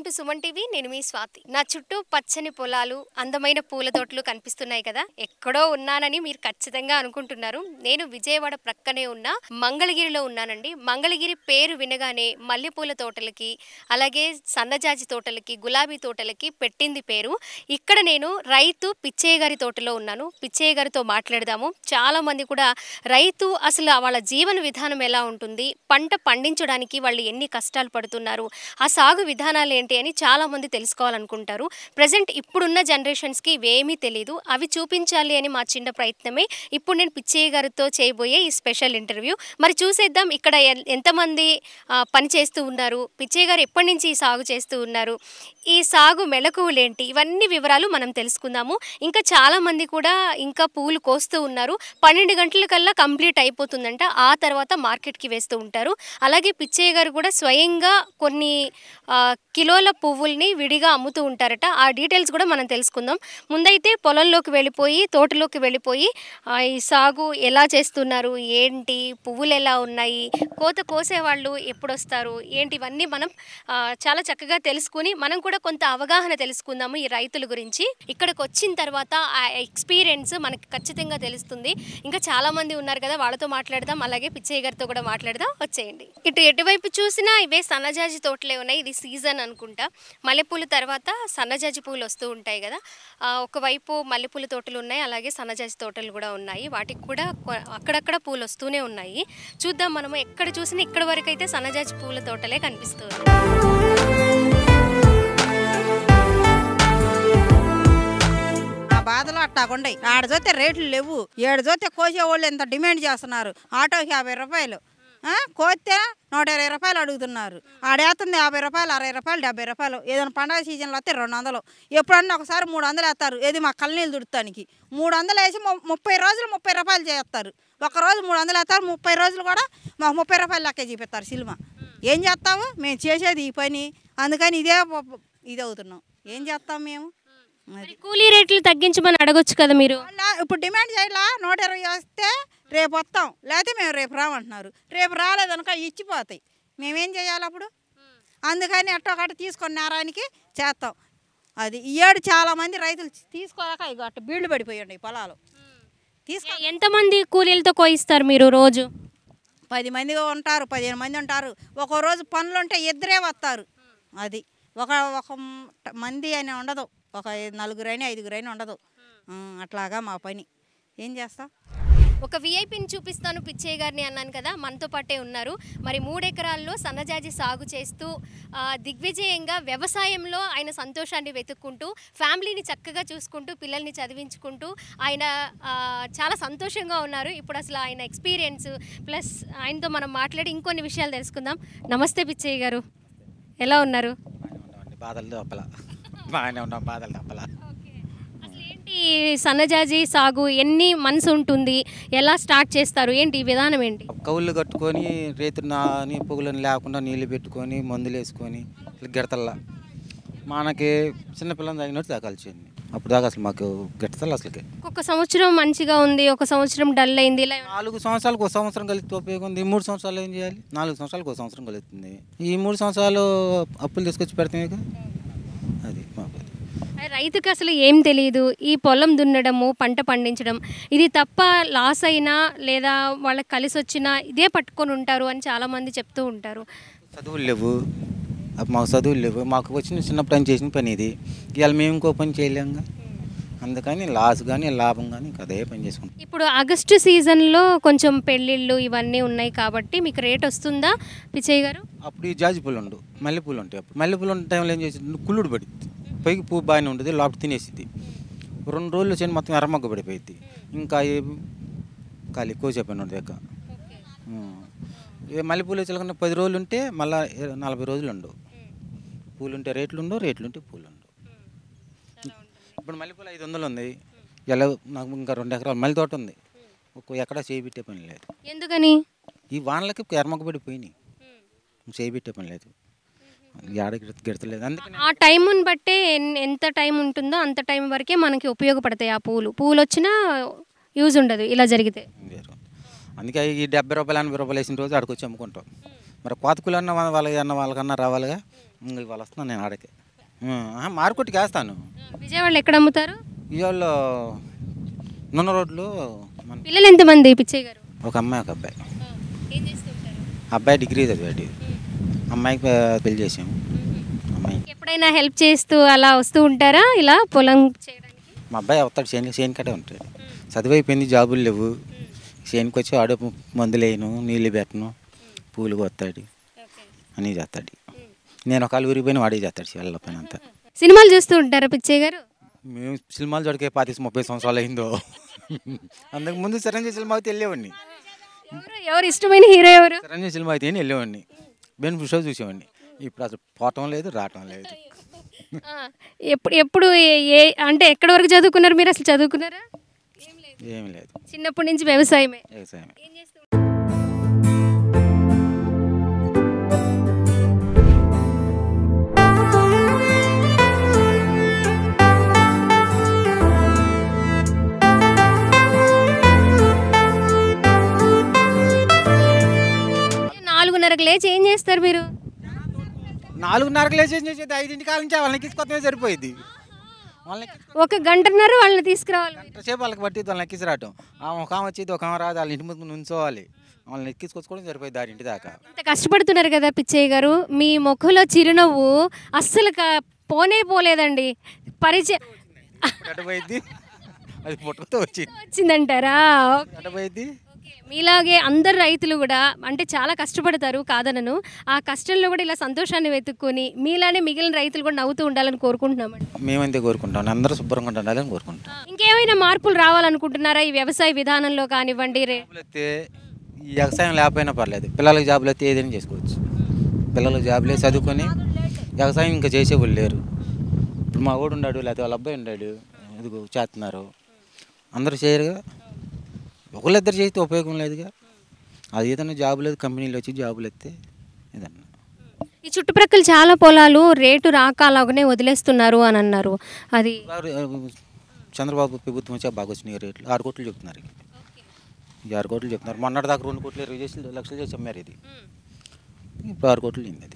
To Suman TV. నేను మీ స్వాతి. నా చుట్టూ పచ్చని పొలాలు, అందమైన పూల తోటలు కనిపిస్తున్నాయి కదా. ఎక్కడో ఉన్నానని మీరు ఖచ్చితంగా అనుకుంటున్నారు. నేను విజయవాడ ప్రక్కనే ఉన్న మంగళగిరిలో ఉన్నానండి. మంగళగిరి పేరు వినగానే మల్లెపూల తోటలకి, అలాగే సన్నజాజి తోటలకి, గులాబీ తోటలకి పెట్టింది పేరు. ఇక్కడ నేను రైతు పిచ్చయ్య గారి తోటలో ఉన్నాను. పిచ్చయ్య గారితో మాట్లాడదాము. చాలా మంది కూడా రైతు అసలు వాళ్ళ జీవన విధానం ఎలా ఉంటుంది, పంట పండించడానికి వాళ్ళు ఎన్ని కష్టాలు పడుతున్నారు, ఆ సాగు విధానాలు ఏంటి అని చాలామంది తెలుసుకోవాలనుకుంటారు. ప్రజెంట్ ఇప్పుడున్న జనరేషన్స్కి ఇవేమీ తెలియదు. అవి చూపించాలి అని మా చిన్న ప్రయత్నమే ఇప్పుడు నేను పిచ్చయ్య గారితో చేయబోయే ఈ స్పెషల్ ఇంటర్వ్యూ. మరి చూసేద్దాం ఇక్కడ ఎంతమంది పని చేస్తూ ఉన్నారు, పిచ్చయ్య గారు ఎప్పటి నుంచి ఈ సాగు చేస్తూ ఉన్నారు, ఈ సాగు మెలకువలేంటి, ఇవన్నీ వివరాలు మనం తెలుసుకుందాము. ఇంకా చాలామంది కూడా ఇంకా పూలు కోస్తూ ఉన్నారు. 12 గంటలకల్లా కంప్లీట్ అయిపోతుందంట. ఆ తర్వాత మార్కెట్కి వేస్తూ ఉంటారు. అలాగే పిచ్చయ్య గారు కూడా స్వయంగా కొన్ని కిలోల పువ్వుల్ని విడిగా అమ్ముతూ ఉంటారట. ఆ డీటెయిల్స్ కూడా మనం తెలుసుకుందాం. ముందైతే పొలంలోకి వెళ్ళిపోయి, తోటలోకి వెళ్ళిపోయి ఈ సాగు ఎలా చేస్తున్నారు, ఏంటి, పువ్వులు ఎలా ఉన్నాయి, కోత కోసేవాళ్ళు ఎప్పుడు వస్తారు, ఏంటి, ఇవన్నీ మనం చాలా చక్కగా తెలుసుకుని మనం కూడా కొంత అవగాహన తెలుసుకుందాము ఈ రైతుల గురించి. ఇక్కడికి వచ్చిన తర్వాత ఆ ఎక్స్పీరియన్స్ మనకి ఖచ్చితంగా తెలుస్తుంది. ఇంకా చాలామంది ఉన్నారు కదా, వాళ్ళతో మాట్లాడదాం. అలాగే పిచ్చయ్య గారితో కూడా మాట్లాడదాం. వచ్చేయండి. ఇటు ఎటువైపు చూసినా ఇవే సన్నజాజి తోటలే ఉన్నాయి. ఇది సీజన్ అనుకుంటా. మల్లెపూల తర్వాత సన్నజాజి పూలు వస్తూ ఉంటాయి కదా. ఒకవైపు మల్లెపూల తోటలు ఉన్నాయి, అలాగే సన్నజాజి తోటలు కూడా ఉన్నాయి. వాటికి కూడా అక్కడక్కడ పూలు వస్తూనే ఉన్నాయి. చూద్దాం మనము. ఎక్కడ చూసినా ఇక్కడ వరకు అయితే సన్నజాజి పూల తోటలే కనిపిస్తుంది. బాధలు అట్టాగుండయి. ఆడ చూస్తే రేట్లు లేవు, ఏడు చూస్తే కోసేవాళ్ళు ఎంత డిమాండ్ చేస్తున్నారు. ఆటోకి 50 రూపాయలు, కోస్తే 120 రూపాయలు అడుగుతున్నారు. ఆడేస్తుంది 50 రూపాయలు, 60 రూపాయలు, 70 రూపాయలు. ఏదైనా పండగ సీజన్లో వస్తే 200. ఎప్పుడన్నా ఒకసారి 300 వేస్తారు. ఏది మా కళ్ళనీళ్ళు దుడతానికి 300 వేసి 30 రోజులు 30 రూపాయలు చేస్తారు. ఒకరోజు 300 వేస్తారు, 30 రోజులు కూడా మాకు 30 రూపాయలు లెక్క చూపిస్తారు సినిమా. ఏం చేస్తాము మేము చేసేది ఈ పని, అందుకని ఇది అవుతున్నాం. ఏం చేస్తాం మేము? కూలీ రేట్లు తగ్గించమని అడగొచ్చు కదా మీరు. ఇప్పుడు డిమాండ్ చేయలా 120 వస్తే రేపు వస్తాం, లేకపోతే మేము రేపు రామంటున్నారు. రేపు రాలేదనుక ఇచ్చిపోతాయి. మేమేం చేయాలి అప్పుడు? అందుకని అట్టొకటి తీసుకొని నేరానికి చేస్తాం. అది ఈ ఏడు చాలామంది రైతులు తీసుకోలేక ఇక అట్ట బీళ్లు పడిపోయండి పొలాలు. ఎంతమంది కూలీలతో కోయిస్తారు మీరు రోజు? 10 మంది ఉంటారు, 15 మంది ఉంటారు. ఒక్కో రోజు పనులు ఉంటే 2 వస్తారు. అది ఒక మంది అని ఉండదు, ఒక 4 అయినా 5 అయినా ఉండదు. అట్లాగా మా పని. ఏం చేస్తాం? ఒక విఐపిని చూపిస్తాను పిచ్చయ్య గారిని అన్నాను కదా, మనతో పాటే ఉన్నారు. మరి 3 ఎకరాల్లో సన్నజాజి సాగు చేస్తూ దిగ్విజయంగా వ్యవసాయంలో ఆయన సంతోషాన్ని వెతుక్కుంటూ, ఫ్యామిలీని చక్కగా చూసుకుంటూ, పిల్లల్ని చదివించుకుంటూ ఆయన చాలా సంతోషంగా ఉన్నారు. ఇప్పుడు అసలు ఆయన ఎక్స్పీరియన్స్ ప్లస్ ఆయనతో మనం మాట్లాడి ఇంకొన్ని విషయాలు తెలుసుకుందాం. నమస్తే పిచ్చయ్య గారు, ఎలా ఉన్నారు? బాధలు తప్పల, బాగానే ఉన్నాం. బాధలు తప్పల. అసలు ఏంటి సన్నజాజి సాగు, ఎన్ని మనసు ఉంటుంది, ఎలా స్టార్ట్ చేస్తారు, ఏంటి విధానం ఏంటి? కౌళ్ళు కట్టుకొని రేతుని పొగులని లేకుండా నీళ్ళు పెట్టుకొని మందులు వేసుకొని గిడతల్లా మనకి చిన్నపిల్లలు తగినట్టు దాకాల్సింది. అప్పుడు దాకా అసలు మాకు గిడతలు అసలుకి. ఒక సంవత్సరం మంచిగా ఉంది, ఒక సంవత్సరం డల్ అయింది. 4 సంవత్సరాలకు ఒక సంవత్సరం కలిసి ఉపయోగం ఉంది. 3 సంవత్సరాలు ఏం చేయాలి? 4 సంవత్సరాలకు ఒక సంవత్సరం కలుగుతుంది. ఈ 3 సంవత్సరాలు అప్పులు తీసుకొచ్చి పెడతామే. అది మాకు. రైతుకి అసలు ఏం తెలియదు. ఈ పొలం దున్నడము, పంట పండించడం, ఇది తప్ప లాస్ అయినా లేదా వాళ్ళకి కలిసి వచ్చినా ఇదే పట్టుకొని ఉంటారు అని చాలామంది చెప్తూ ఉంటారు. చదువులు లేవు, మాకు చదువులు లేవు. మాకు వచ్చిన చిన్నప్పుడు అని చేసిన పని ఇది. ఇవాళ మేము ఇంకో పని చేయలేము. అందుకని లాస్ కానీ లాభం కానీ అదే పని చేసుకుంటాం. ఇప్పుడు ఆగస్టు సీజన్లో కొంచెం పెళ్ళిళ్ళు ఇవన్నీ ఉన్నాయి కాబట్టి మీకు రేట్ వస్తుందా పిచ్చయ్య గారు? అప్పుడు ఈ జాజి పూలు ఉండవు, మల్లెపూలు ఉంటాయి. అప్పుడు మల్లెపూలు ఉన్న టైంలో ఏం చేసి కుళ్ళుడు పడుతుంది. పైకి పువ్వు బాగానే ఉంటుంది, లోపల తినేసిద్ది. 2 రోజులు చేయని మొత్తం ఎర్రమగ్గ పడిపోయింది. ఇంకా ఖాళీ కోసే పని ఉండదు. ఎక్క మల్లెపూలు చిలకన్నా 10 రోజులు ఉంటే మళ్ళీ 40 రోజులు ఉండవు. పూలు ఉంటే రేట్లు ఉండవు, రేట్లు ఉంటే పూలు ఉండవు. ఇప్పుడు మల్లెపూలు 500 ఉంది. ఎలా నాకు ఇంకా 2 ఎకరాలు మల్లె తోట ఉంది. ఎక్కడా చేయబెట్టే పని లేదు. ఎందుకని? ఈ వానలకి ఎర్రమగ్గ పడిపోయినాయి. చేయబెట్టే పని లేదు, గిడతలేదు. అందుకని ఆ టైముని బట్టే ఎంత టైం ఉంటుందో అంత టైం వరకే మనకి ఉపయోగపడతాయి. ఆ పూలు వచ్చినా యూజ్ ఉండదు ఇలా జరిగితే. అందుకే ఈ 70 రూపాయలు 80 రూపాయలు వేసిన రోజు అక్కడికి వచ్చి అమ్ముకుంటాం. మరి కోతకులు అన్న వాళ్ళకన్నా రావాలిగా. ఇంకా ఇవాళ వస్తున్నాను నేను ఆడకి మార్కెట్కి వేస్తాను. విజయవాడలో ఎక్కడ అమ్ముతారు? ఇవాళ నున్న రోడ్లు మన పిల్లలు ఎంతమంది పిచ్చయ్య గారు? ఒక అమ్మాయి ఒక అబ్బాయి. ఏం చేస్తుంటారు? అబ్బాయి డిగ్రీ చదివాడు, అమ్మాయికి పెళ్లి చేసాము. అమ్మాయి ఎప్పుడైనా హెల్ప్ చేస్తూ అలా వస్తూ ఉంటారా ఇలా పొలం చేయడానికి? మా అబ్బాయి వస్తాడు, చేను కట్టే ఉంటాడు. చదువు అయిపోయింది, జాబులు లేవు. చేనుకి వచ్చి ఆడు మందులు వేయను, నీళ్ళు పెట్టను, పూలు కొత్తాడు, అన్నీ చేస్తాడు. నేను ఒకళ్ళు ఊరిపోయిన వాడే చేస్తాడు చేళ్ళ పని అంతా. సినిమాలు చూస్తూ ఉంటారా పిచ్చయ్య గారు? మేము సినిమాలు చూడకే 25-30 సంవత్సరాలు అయిందో. అంతకు ముందు చిరంజీవి సినిమా అయితే వెళ్ళేవాడిని. ఎవరు ఇష్టమైన హీరో ఎవరు? చిరంజీవి సినిమా అయితే వెళ్ళేవాడిని, బెనిఫిట్ షో చూసేవాడిని. ఇప్పుడు అసలు పోవటం లేదు, రావటం లేదు. ఎప్పుడు అంటే ఎక్కడి వరకు చదువుకున్నారు మీరు? అసలు చదువుకున్నారా? ఏమి లేదు, చిన్నప్పటి నుంచి వ్యవసాయమే. వ్యవసాయం. 4:30కి లేచి ఏం చేస్తారు మీరు? 4:30కి లేచి చేసేది 5 కాల నుంచి వాళ్ళని ఎక్కించుకోవటమే సరిపోయింది. వాళ్ళని ఒక గంటన్నర వాళ్ళని తీసుకురావాలి. గంట సేపు వాళ్ళకి పట్టిద్ది వాళ్ళని ఎక్కించి రావటం. ఒక ఆమె వచ్చేది, ఒక ఆమె రాదు, వాళ్ళ ఇంటి ముందు నుంచోవాలి, వాళ్ళని ఎక్కించుకోవడం సరిపోయింది 6 దాకా. ఇంత కష్టపడుతున్నారు కదా పిచ్చయ్య గారు, మీ ముఖంలో చిరునవ్వు అస్సలు పోనే పోలేదండి. పరిచయం పోయింది, అది పుట్టుకతో వచ్చిందంటారా? పోయింది. మీలాగే అందరు రైతులు కూడా అంటే చాలా కష్టపడతారు, కాదనను. ఆ కష్టంలో కూడా ఇలా సంతోషాన్ని వెతుక్కొని మీలానే మిగిలిన రైతులు కూడా నవ్వుతూ ఉండాలని కోరుకుంటున్నామండి. మేమంతే కోరుకుంటాం, అందరూ శుభ్రంగా ఉండాలని కోరుకుంటాం. ఇంకేమైనా మార్పులు రావాలనుకుంటున్నారా ఈ వ్యవసాయ విధానంలో కానివ్వండి? ఈ వ్యవసాయం లేకపోయినా పర్లేదు, పిల్లలకి జాబులు అయితే ఏదైనా చేసుకోవచ్చు. పిల్లలకు జాబులే చదువుకొని వ్యవసాయం ఇంకా చేసేవాళ్ళు లేరు. ఇప్పుడు మా వాడు ఉన్నాడు, లేకపోతే వాళ్ళ అబ్బాయి ఉన్నాడు, ఇదిగో చేస్తున్నారు. అందరూ చేయరుగా, ఒకళ్ళిద్దరు చేస్తే ఉపయోగం లేదుగా. అది ఏదైనా జాబు లేదు, కంపెనీలు వచ్చి జాబులు ఎత్తే ఏదన్నా. ఈ చుట్టుప్రక్కల చాలా పొలాలు రేటు రాక అలాగనే వదిలేస్తున్నారు అని అన్నారు. అది చంద్రబాబు ప్రభుత్వం వచ్చా బాగా వచ్చినాయి రేట్లు. 6 కోట్లు చెప్తున్నారు, 6 కోట్లు చెప్తున్నారు. మొన్నటి దాకా 2 కోట్లు 20 లక్షలు చేసి అమ్మారు. ఇది ఇప్పుడు 6 కోట్లు అయింది. అది